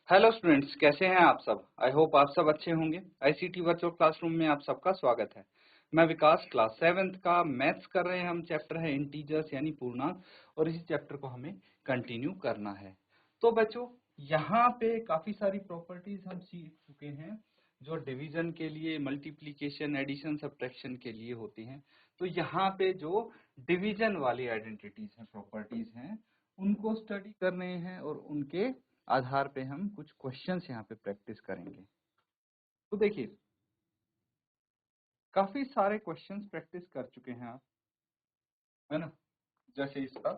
Hello students, कैसे हैं आप सब। आई होप आप सब अच्छे होंगे। आईसीटी वर्चुअल क्लासरूम में आप सबका स्वागत है। मैं विकास, क्लास 7th का मैथ्स कर रहे हैं हम। चैप्टर है इंटीजर्स यानी पूर्णांक, और इसी चैप्टर को हमें कंटिन्यू करना है। तो बच्चों, यहाँ पे काफी सारी प्रॉपर्टीज हम सीख चुके हैं जो डिवीजन के लिए, मल्टीप्लीकेशन, एडिशन, सब्ट्रैक्शन के लिए होती हैं। तो यहाँ पे जो डिवीजन वाली आइडेंटिटीज हैं, प्रॉपर्टीज हैं, उनको स्टडी कर रहे हैं और उनके आधार पे हम कुछ क्वेश्चंस यहाँ पे प्रैक्टिस करेंगे। तो देखिए, काफी सारे क्वेश्चंस प्रैक्टिस कर चुके हैं आप, है ना। जैसे इसका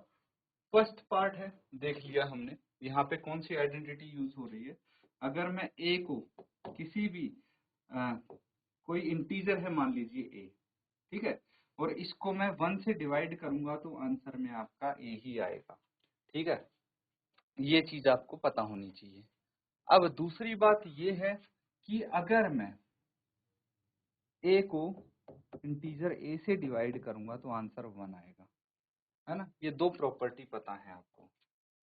फर्स्ट पार्ट है, देख लिया हमने। यहाँ पे कौन सी आइडेंटिटी यूज हो रही है। अगर मैं ए को किसी भी कोई इंटीजर है, मान लीजिए ए, ठीक है, और इसको मैं 1 से डिवाइड करूंगा तो आंसर में आपका ए ही आएगा। ठीक है, ये चीज आपको पता होनी चाहिए। अब दूसरी बात ये है कि अगर मैं ए को इंटीजर ए से डिवाइड करूंगा तो आंसर 1 आएगा, है ना। ये दो प्रॉपर्टी पता है आपको।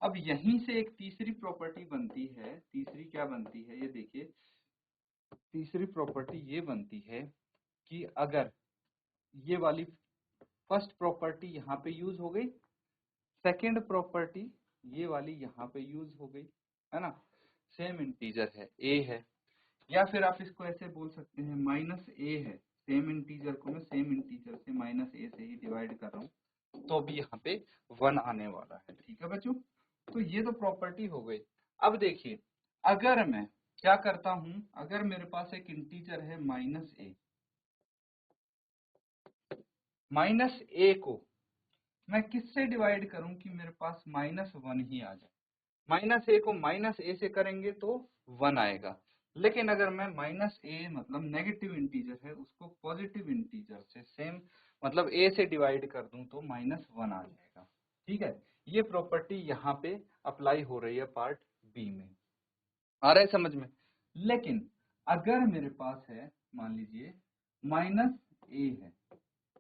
अब यहीं से एक तीसरी प्रॉपर्टी बनती है। तीसरी क्या बनती है, ये देखिए। तीसरी प्रॉपर्टी ये बनती है कि अगर ये वाली फर्स्ट प्रॉपर्टी यहाँ पे यूज हो गई, सेकंड प्रॉपर्टी ये वाली यहाँ पे यूज हो गई, है ना। सेम इंटीजर है, ए है, या फिर आप इसको ऐसे बोल सकते हैं माइनस ए है। सेम इंटीजर को मैं सेम इंटीजर से माइनस ए से ही डिवाइड कर रहा हूँ, तो भी यहाँ पे 1 आने वाला है। ठीक है बच्चों, तो ये तो प्रॉपर्टी हो गई। अब देखिए, अगर मैं क्या करता हूँ, अगर मेरे पास एक इंटीजर है माइनस ए को मैं किससे डिवाइड करूं कि मेरे पास -1 ही आ जाए। माइनस ए को माइनस ए से करेंगे तो 1 आएगा। लेकिन अगर मैं माइनस ए मतलब नेगेटिव इंटीजर है, उसको पॉजिटिव इंटीजर से सेम मतलब ए से डिवाइड कर दूं तो -1 आ जाएगा। ठीक है, ये प्रॉपर्टी यहाँ पे अप्लाई हो रही है पार्ट बी में। आ रहा है समझ में। लेकिन अगर मेरे पास है, मान लीजिए माइनस ए है,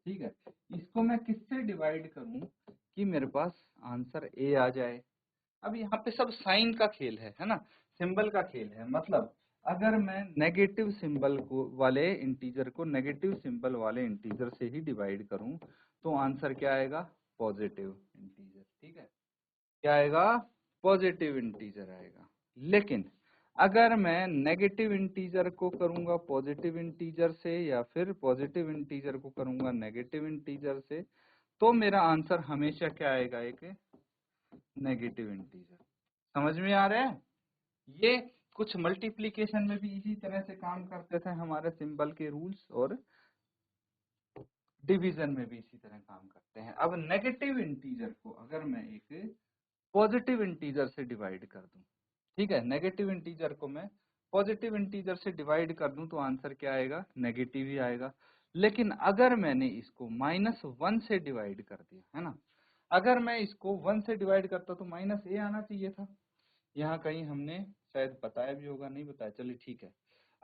ठीक है, इसको मैं किससे डिवाइड करूं कि मेरे पास आंसर ए आ जाए। अब यहाँ पे सब साइन का खेल है ना, सिंबल का खेल है। मतलब अगर मैं नेगेटिव सिंबल को वाले इंटीजर को नेगेटिव सिंबल वाले इंटीजर से ही डिवाइड करूं तो आंसर क्या आएगा, पॉजिटिव इंटीजर। ठीक है, क्या आएगा, पॉजिटिव इंटीजर आएगा। लेकिन अगर मैं नेगेटिव इंटीजर को करूंगा पॉजिटिव इंटीजर से, या फिर पॉजिटिव इंटीजर को करूंगा नेगेटिव इंटीजर से, तो मेरा आंसर हमेशा क्या आएगा, एक नेगेटिव इंटीजर। समझ में आ रहा है। ये कुछ मल्टीप्लिकेशन में भी इसी तरह से काम करते थे हमारे सिंबल के रूल्स, और डिवीजन में भी इसी तरह काम करते हैं। अब नेगेटिव इंटीजर को अगर मैं एक पॉजिटिव इंटीजर से डिवाइड कर दूं, ठीक है, नेगेटिव इंटीजर को मैं पॉजिटिव इंटीजर से डिवाइड कर दूं तो आंसर क्या आएगा, नेगेटिव ही आएगा। लेकिन अगर मैंने इसको -1 से डिवाइड कर दिया, है ना, अगर मैं इसको 1 से डिवाइड करता तो माइनस ए आना चाहिए था। यहाँ कहीं हमने शायद बताया भी होगा, नहीं बताया, चलिए ठीक है।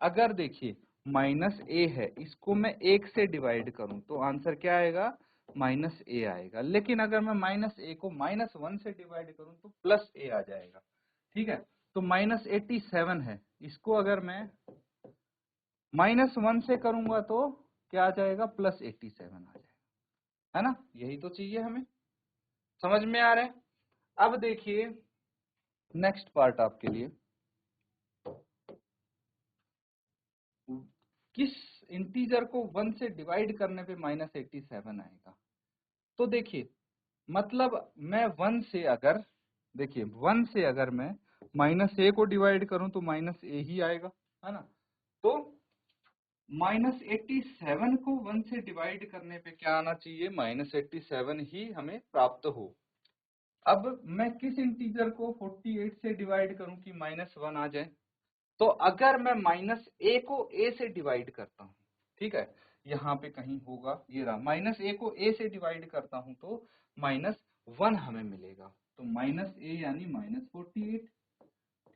अगर देखिए माइनस ए है, इसको मैं 1 से डिवाइड करूं तो आंसर क्या आएगा, माइनस ए आएगा। लेकिन अगर मैं माइनस ए को -1 से डिवाइड करूं तो प्लस ए आ जाएगा। ठीक है, तो -87 है, इसको अगर मैं -1 से करूंगा तो क्या आ जाएगा, +87 आ जाएगा, है ना। यही तो चाहिए हमें। समझ में आ रहा है। अब देखिए नेक्स्ट पार्ट आपके लिए, किस इंटीजर को 1 से डिवाइड करने पे -87 आएगा। तो देखिए, मतलब मैं 1 से अगर, देखिए 1 से अगर मैं माइनस ए को डिवाइड करूं तो माइनस ए ही आएगा, है ना। तो -87 को 1 से डिवाइड करने पे क्या आना चाहिए, -87 ही हमें प्राप्त हो। अब मैं किस इंटीजर को 48 से डिवाइड करूं कि -1 आ जाए। तो अगर मैं माइनस ए को ए से डिवाइड करता हूँ, ठीक है, यहाँ पे कहीं होगा, ये रहा, माइनस ए को ए से डिवाइड करता हूँ तो -1 हमें मिलेगा। तो माइनस ए यानी -48।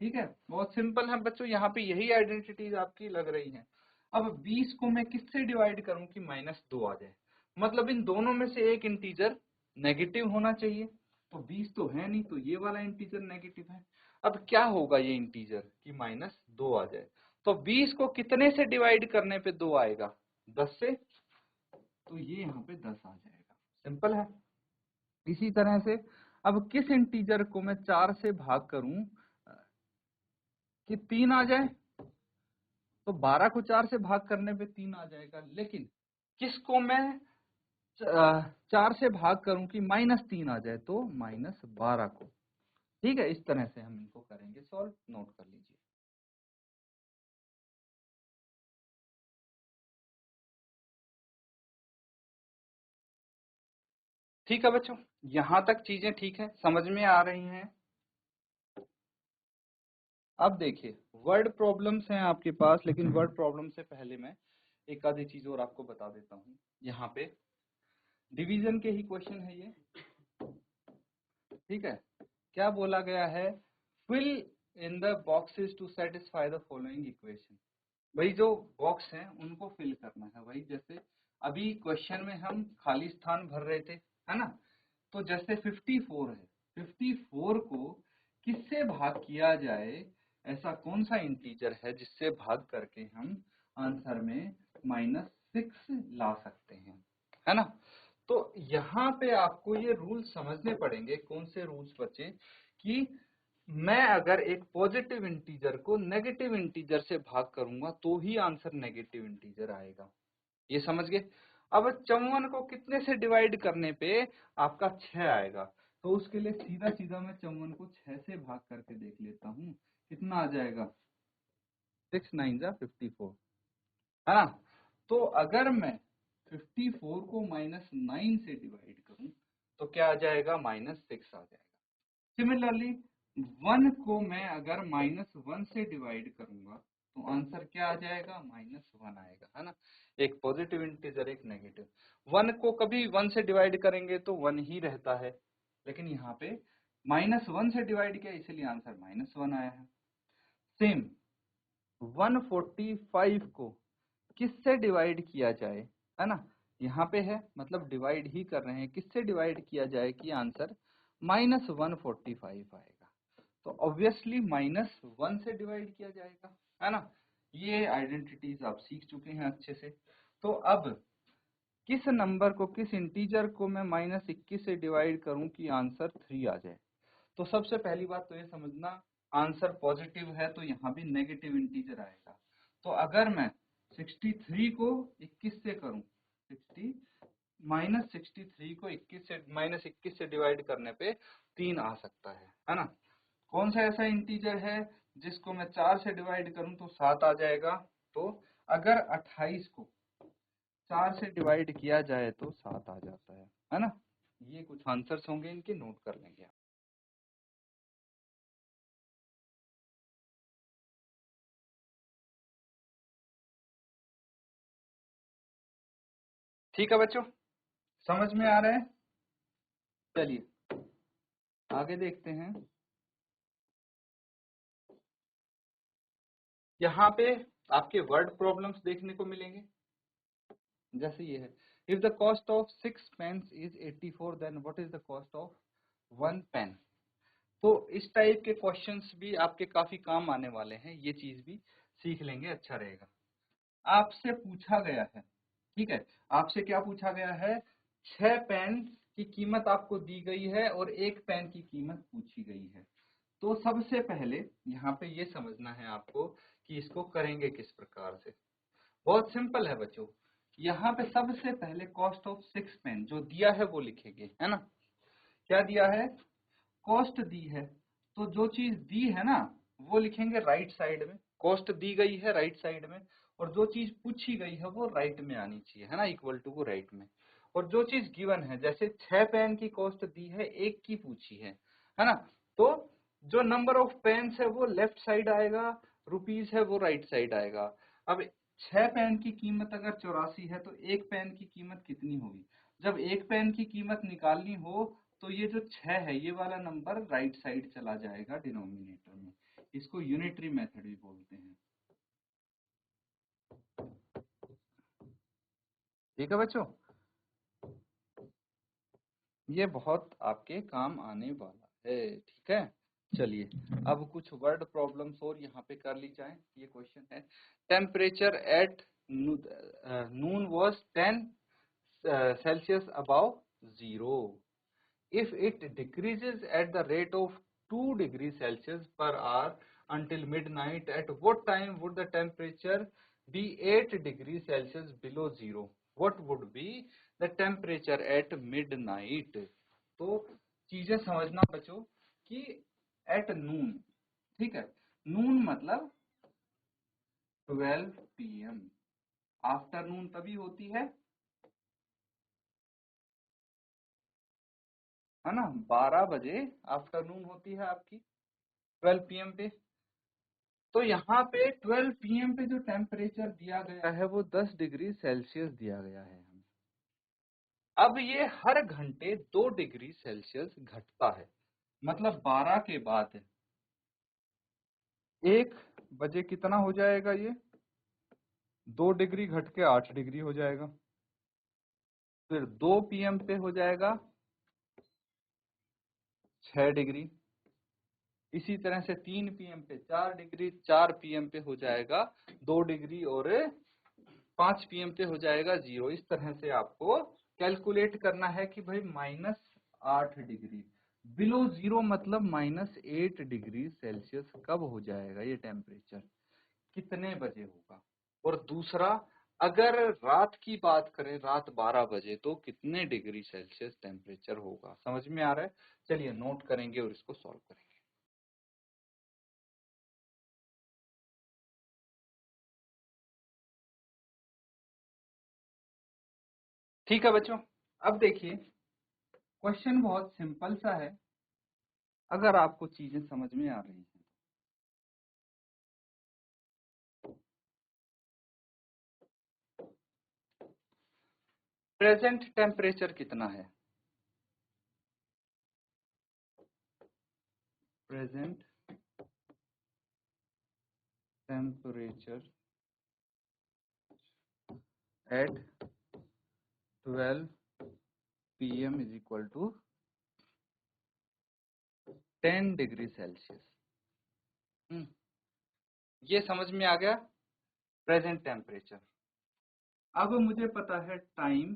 ठीक है, बहुत सिंपल है बच्चों, यहाँ पे यही आइडेंटिटीज आपकी लग रही हैं। अब 20 को मैं किससे डिवाइड करूं कि -2 आ जाए। मतलब इन दोनों में से एक इंटीजर नेगेटिव होना चाहिए। तो 20 तो है नहीं, तो ये वाला इंटीजर नेगेटिव है। अब क्या होगा ये इंटीजर कि -2 आ जाए, तो 20 को कितने से डिवाइड करने पे 2 आएगा? 10 से, तो ये यहाँ पे 10 आ जाएगा। सिंपल है। इसी तरह से अब किस इंटीजर को मैं 4 से भाग करूं कि 3 आ जाए, तो 12 को 4 से भाग करने पे 3 आ जाएगा। लेकिन किसको मैं 4 से भाग करूं कि -3 आ जाए, तो -12 को। ठीक है, इस तरह से हम इनको करेंगे सॉल्व, नोट कर लीजिए। ठीक है बच्चों, यहां तक चीजें ठीक है, समझ में आ रही हैं। अब देखिए, वर्ड प्रॉब्लम्स हैं आपके पास, लेकिन वर्ड प्रॉब्लम से पहले मैं एक आधी चीज और आपको बता देता हूँ। यहाँ पे डिवीजन के ही क्वेश्चन है ये। ठीक है, क्या बोला गया है? Fill in the boxes to satisfy the following equation. वही जो बॉक्स है उनको फिल करना है। वही जैसे अभी क्वेश्चन में हम खाली स्थान भर रहे थे, है ना? तो जैसे 54 है, 54 को किससे भाग किया जाए? ऐसा कौन सा इंटीजर है जिससे भाग करके हम आंसर में -6 ला सकते हैं, है ना? तो यहाँ पे आपको ये रूल समझने पड़ेंगे। कौन से रूल्स बच्चे? कि मैं अगर एक पॉजिटिव इंटीजर को नेगेटिव इंटीजर से भाग करूंगा तो ही आंसर नेगेटिव इंटीजर आएगा। ये समझ गए? अब 54 को कितने से डिवाइड करने पे आपका 6 आएगा, तो उसके लिए सीधा सीधा मैं 54 को 6 से भाग करके देख लेता हूँ, कितना आ जाएगा? 6 9 जा 54, है ना? तो अगर मैं 54 को -9 से डिवाइड करूं तो क्या आ जाएगा? -6 आ जाएगा। सिमिलरली 1 को मैं अगर -1 से डिवाइड करूंगा तो आंसर क्या आ जाएगा? -1 आएगा, है ना? एक पॉजिटिव इंटीजर, एक नेगेटिव। 1 को कभी 1 से डिवाइड करेंगे तो 1 ही रहता है, लेकिन यहाँ पे -1 से डिवाइड किया इसलिए आंसर -1 आया है। सेम 145 को किससे डिवाइड किया जाए, है ना? यहाँ पे है, मतलब डिवाइड ही कर रहे हैं, किससे डिवाइड किया जाए कि आंसर -145 आएगा? तो ऑब्वियसली -1 से डिवाइड किया जाएगा, है ना? ये आइडेंटिटीज आप सीख चुके हैं अच्छे से। तो अब किस नंबर को, किस इंटीजर को मैं -21 से डिवाइड करूं कि आंसर 3 आ जाए? तो सबसे पहली बात तो ये समझना, आंसर पॉजिटिव है तो यहाँ भी नेगेटिव इंटीजर आएगा। तो अगर मैं 63 को 21 से करूं, 63 को 21 से -21 से डिवाइड करने पे 3 आ सकता है ना? कौन सा ऐसा इंटीजर है जिसको मैं 4 से डिवाइड करूं तो 7 आ जाएगा? तो अगर 28 को 4 से डिवाइड किया जाए तो 7 आ जाता है ना? ये कुछ आंसर्स होंगे, इनके नोट कर लेंगे आप। ठीक है बच्चों, समझ में आ रहा है? चलिए आगे देखते हैं। यहाँ पे आपके वर्ड प्रॉब्लम्स देखने को मिलेंगे। जैसे ये है, if the cost of 6 pens is 84 then what is the cost of 1 pen? तो इस टाइप के क्वेश्चंस भी आपके काफी काम आने वाले हैं, ये चीज भी सीख लेंगे, अच्छा रहेगा। आपसे पूछा गया है, ठीक है, आपसे क्या पूछा गया है? 6 पेन की कीमत आपको दी गई है और 1 पेन की कीमत पूछी गई है। तो सबसे पहले यहाँ पे ये समझना है आपको कि इसको करेंगे किस प्रकार से। बहुत सिंपल है बच्चों। यहाँ पे सबसे पहले कॉस्ट ऑफ 6 पेन जो दिया है वो लिखेंगे, है ना? क्या दिया है? कॉस्ट दी है, तो जो चीज दी है ना वो लिखेंगे राइट साइड में। कॉस्ट दी गई है राइट साइड में, और जो चीज पूछी गई है वो राइट में आनी चाहिए, है ना? इक्वल टू को राइट में। और जो चीज गिवन है, जैसे 6 पेन की कॉस्ट दी है, 1 की पूछी है ना? तो जो नंबर ऑफ पेन्स है वो लेफ्ट साइड आएगा, रुपीज है वो राइट साइड आएगा। अब 6 पेन की कीमत अगर 84 है तो 1 पेन की कीमत कितनी होगी? जब 1 पेन की कीमत निकालनी हो तो ये जो 6 है ये वाला नंबर राइट साइड चला जाएगा डिनोमिनेटर में। इसको यूनिटरी मेथड भी बोलते हैं। ठीक है बच्चों, ये बहुत आपके काम आने वाला है, ठीक है। चलिए अब कुछ वर्ड प्रॉब्लम्स और यहाँ पे कर ली जाए। ये क्वेश्चन है, temperature at noon was 10 Celsius above zero. If it decreases at the rate of 2 degrees Celsius per hour until midnight, at what time would the temperature be 8 degrees Celsius below zero? What would be the temperature at midnight? तो चीजें समझना बच्चों कि at noon, ठीक है, नून मतलब 12 PM, afternoon तभी होती है ना, 12 बजे आफ्टरनून होती है आपकी 12 PM पे। तो यहाँ पे 12 PM पे जो टेम्परेचर दिया गया है वो 10 डिग्री सेल्सियस दिया गया है हमें। अब ये हर घंटे 2 डिग्री सेल्सियस घटता है, मतलब 12 के बाद 1 बजे कितना हो जाएगा, ये 2 डिग्री घट के 8 डिग्री हो जाएगा। फिर 2 PM पे हो जाएगा 6 डिग्री। इसी तरह से 3 PM पे 4 डिग्री, 4 PM पे हो जाएगा 2 डिग्री और 5 PM पे हो जाएगा 0। इस तरह से आपको कैलकुलेट करना है कि भाई -8 डिग्री बिलो जीरो मतलब -8 डिग्री सेल्सियस कब हो जाएगा, ये टेम्परेचर कितने बजे होगा। और दूसरा, अगर रात की बात करें, रात 12 बजे, तो कितने डिग्री सेल्सियस टेम्परेचर होगा। समझ में आ रहा है? चलिए नोट करेंगे और इसको सॉल्व करेंगे। ठीक है बच्चों, अब देखिए क्वेश्चन बहुत सिंपल सा है, अगर आपको चीजें समझ में आ रही हैं। प्रेजेंट टेम्परेचर कितना है, present temperature at 12 PM is equal to 10 degree Celsius. ये समझ में आ गया प्रेजेंट टेम्परेचर। अब मुझे पता है time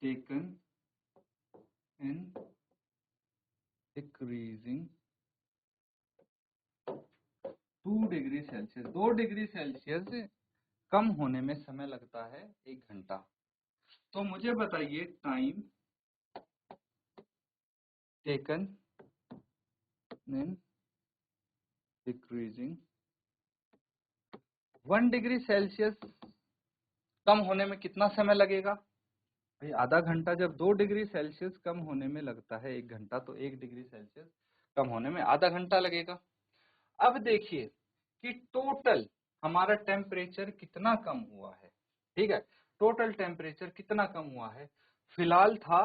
taken in decreasing 2 degree Celsius. 2 degree Celsius कम होने में समय लगता है 1 घंटा। तो मुझे बताइए time taken in decreasing 1 degree Celsius कम होने में कितना समय लगेगा भाई, आधा घंटा। जब 2 डिग्री सेल्सियस कम होने में लगता है 1 घंटा, तो 1 डिग्री सेल्सियस कम होने में आधा घंटा लगेगा। अब देखिए कि टोटल हमारा टेम्परेचर कितना कम हुआ है, ठीक है, टोटल टेम्परेचर कितना कम हुआ है। फिलहाल था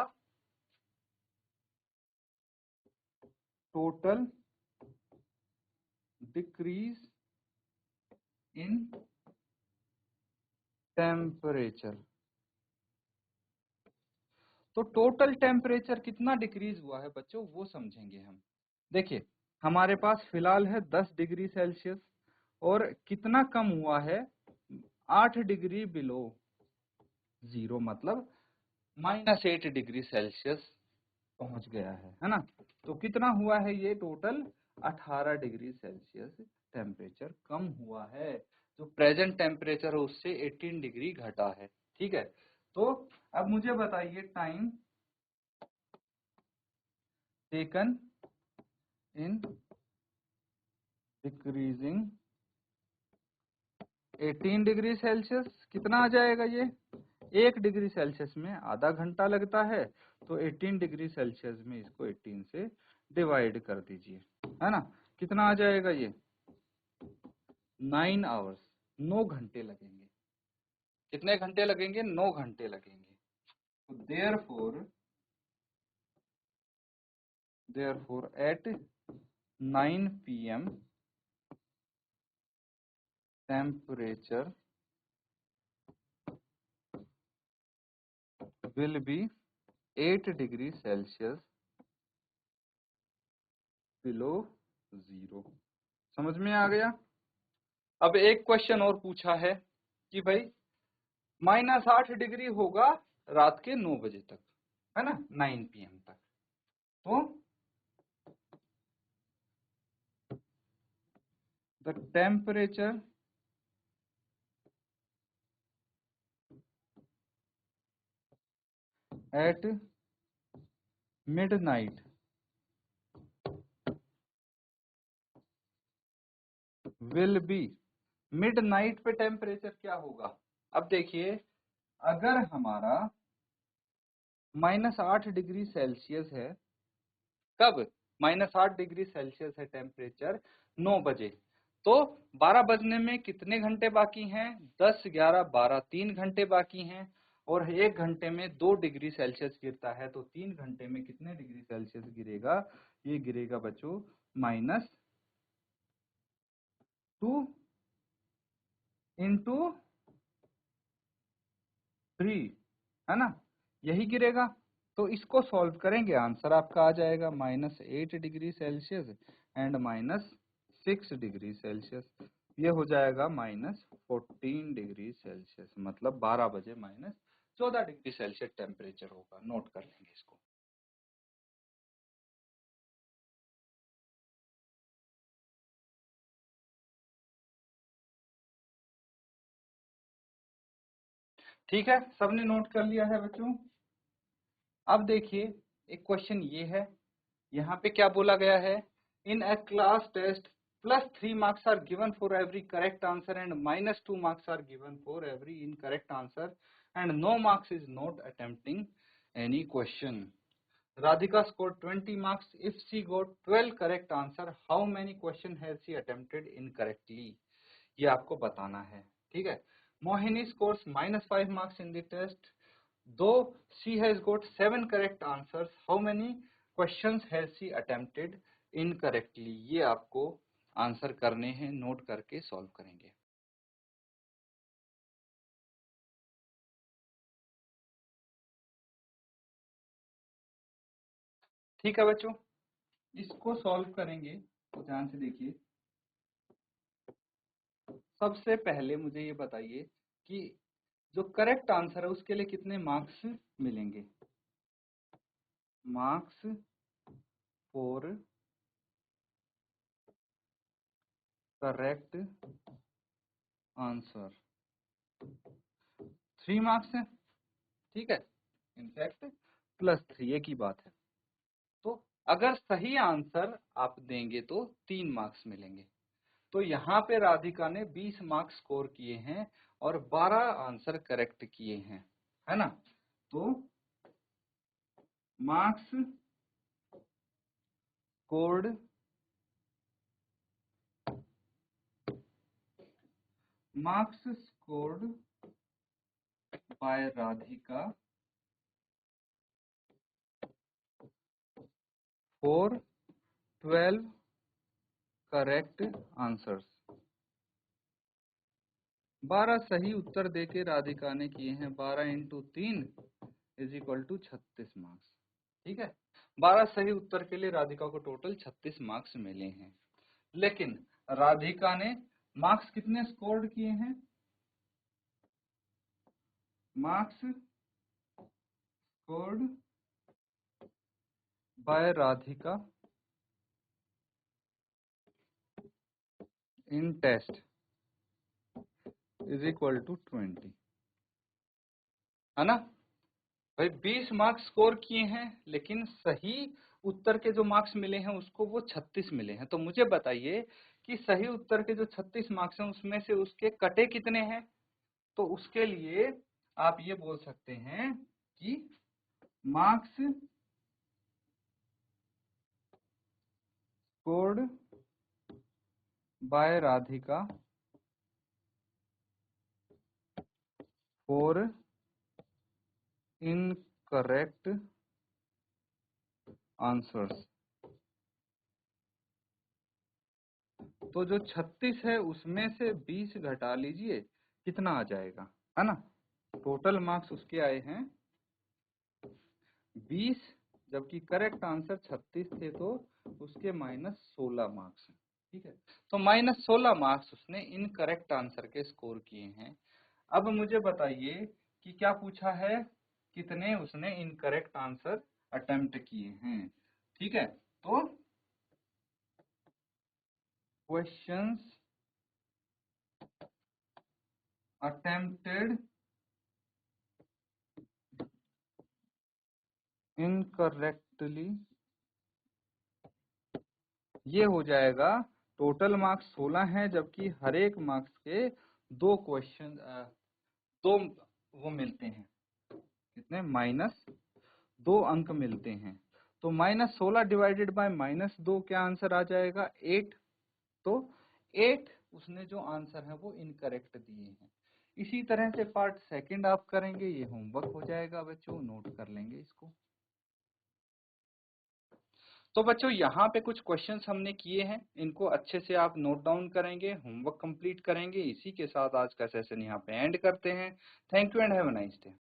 टोटल डिक्रीज इन टेम्परेचर। तो टोटल टेम्परेचर कितना डिक्रीज हुआ है बच्चों, वो समझेंगे हम। देखिए हमारे पास फिलहाल है 10 डिग्री सेल्सियस और कितना कम हुआ है, 8 डिग्री बिलो जीरो, मतलब -8 डिग्री सेल्सियस पहुंच गया है ना। तो कितना हुआ है ये टोटल, 18 डिग्री सेल्सियस टेम्परेचर कम हुआ है। जो प्रेजेंट टेम्परेचर है उससे 18 डिग्री घटा है, ठीक है। तो अब मुझे बताइए time taken in decreasing 18 degree Celsius कितना आ जाएगा ये, 1 डिग्री सेल्सियस में आधा घंटा लगता है, तो 18 डिग्री सेल्सियस में इसको 18 से डिवाइड कर दीजिए, है ना। कितना आ जाएगा ये, 9 आवर्स, 9 घंटे लगेंगे। कितने घंटे लगेंगे, 9 घंटे लगेंगे। तो therefore at 9 PM temperature will be 8 degree Celsius below 0। समझ में आ गया। अब एक क्वेश्चन और पूछा है कि भाई -8 डिग्री होगा रात के 9 बजे तक, है ना, 9 PM तक। तो the temperature at midnight will be. Midnight पे टेम्परेचर क्या होगा? अब देखिए, अगर हमारा -8 डिग्री सेल्सियस है, कब? -8 डिग्री सेल्सियस है टेम्परेचर 9 बजे, तो 12 बजने में कितने घंटे बाकी हैं? 10, 11, 12, 3 घंटे बाकी हैं। और 1 घंटे में 2 डिग्री सेल्सियस गिरता है, तो 3 घंटे में कितने डिग्री सेल्सियस गिरेगा? ये गिरेगा बच्चों -2 इंटू 3, है ना, यही गिरेगा। तो इसको सॉल्व करेंगे, आंसर आपका आ जाएगा -8 degree Celsius and -6 degree Celsius. ये हो जाएगा -14 डिग्री सेल्सियस, मतलब 12 बजे -14 डिग्री सेल्सियस टेम्परेचर होगा। नोट कर लेंगे इसको। ठीक है, सबने नोट कर लिया है बच्चों। अब देखिए, एक क्वेश्चन ये है, यहाँ पे क्या बोला गया है? इन ए class test +3 marks are given for every correct answer and -2 marks are given for every incorrect answer and no marks is not attempting any question. Radhika scored 20 marks if she got 12 correct answer. How many question has she attempted incorrectly? ये आपको बताना है, ठीक है। Mohini scores -5 marks in the test. Though she has got 7 correct answers, how many questions has she attempted incorrectly? ये आपको answer करने हैं, नोट करके सॉल्व करेंगे। ठीक है बच्चों, इसको सॉल्व करेंगे तो ध्यान से देखिए। सबसे पहले मुझे ये बताइए कि जो करेक्ट आंसर है उसके लिए कितने मार्क्स मिलेंगे? Marks for correct answer 3 marks है, ठीक है, इनफैक्ट +3 एक ही बात है। तो अगर सही आंसर आप देंगे तो 3 मार्क्स मिलेंगे। तो यहाँ पे राधिका ने 20 मार्क्स स्कोर किए हैं और 12 आंसर करेक्ट किए हैं, है ना। तो marks scored by Radhika for 12 correct answers. 12 सही उत्तर देके राधिका ने किए हैं। 12 × 3 = 36 मार्क्स, ठीक है। 12 सही उत्तर के लिए राधिका को टोटल 36 मार्क्स मिले हैं। लेकिन राधिका ने मार्क्स कितने स्कोर्ड किए हैं? Marks scored by Radhika in test = 20, है ना भाई। 20 मार्क्स स्कोर किए हैं, लेकिन सही उत्तर के जो मार्क्स मिले हैं उसको वो 36 मिले हैं। तो मुझे बताइए कि सही उत्तर के जो 36 मार्क्स हैं उसमें से उसके कटे कितने हैं? तो उसके लिए आप ये बोल सकते हैं कि marks scored by Radhika for incorrect answers. तो जो 36 है उसमें से 20 घटा लीजिए, कितना आ जाएगा, है ना। टोटल मार्क्स उसके आए हैं 20, जबकि करेक्ट आंसर 36 थे तो उसके -16 मार्क्स हैं। ठीक है, तो -16 मार्क्स उसने इनकरेक्ट आंसर के स्कोर किए हैं। अब मुझे बताइए कि क्या पूछा है, कितने उसने इनकरेक्ट आंसर अटेम्प्ट किए हैं। ठीक है, तो क्वेश्चंस अटेम्प्टेड इनकरेक्टली, ये हो जाएगा टोटल मार्क्स 16 हैं, जबकि हर एक मार्क्स के 2 क्वेश्चन 2 वो मिलते हैं, कितने -2 अंक मिलते हैं। तो -16 डिवाइडेड बाय -2 क्या आंसर आ जाएगा 8। तो 8 उसने जो आंसर है वो इनकरेक्ट दिए हैं। इसी तरह से पार्ट सेकंड आप करेंगे, ये होमवर्क हो जाएगा बच्चों, नोट कर लेंगे इसको। तो बच्चों यहाँ पे कुछ क्वेश्चंस हमने किए हैं, इनको अच्छे से आप नोट डाउन करेंगे, होमवर्क कंप्लीट करेंगे। इसी के साथ आज का सेशन यहाँ पे एंड करते हैं। Thank you and have a nice day.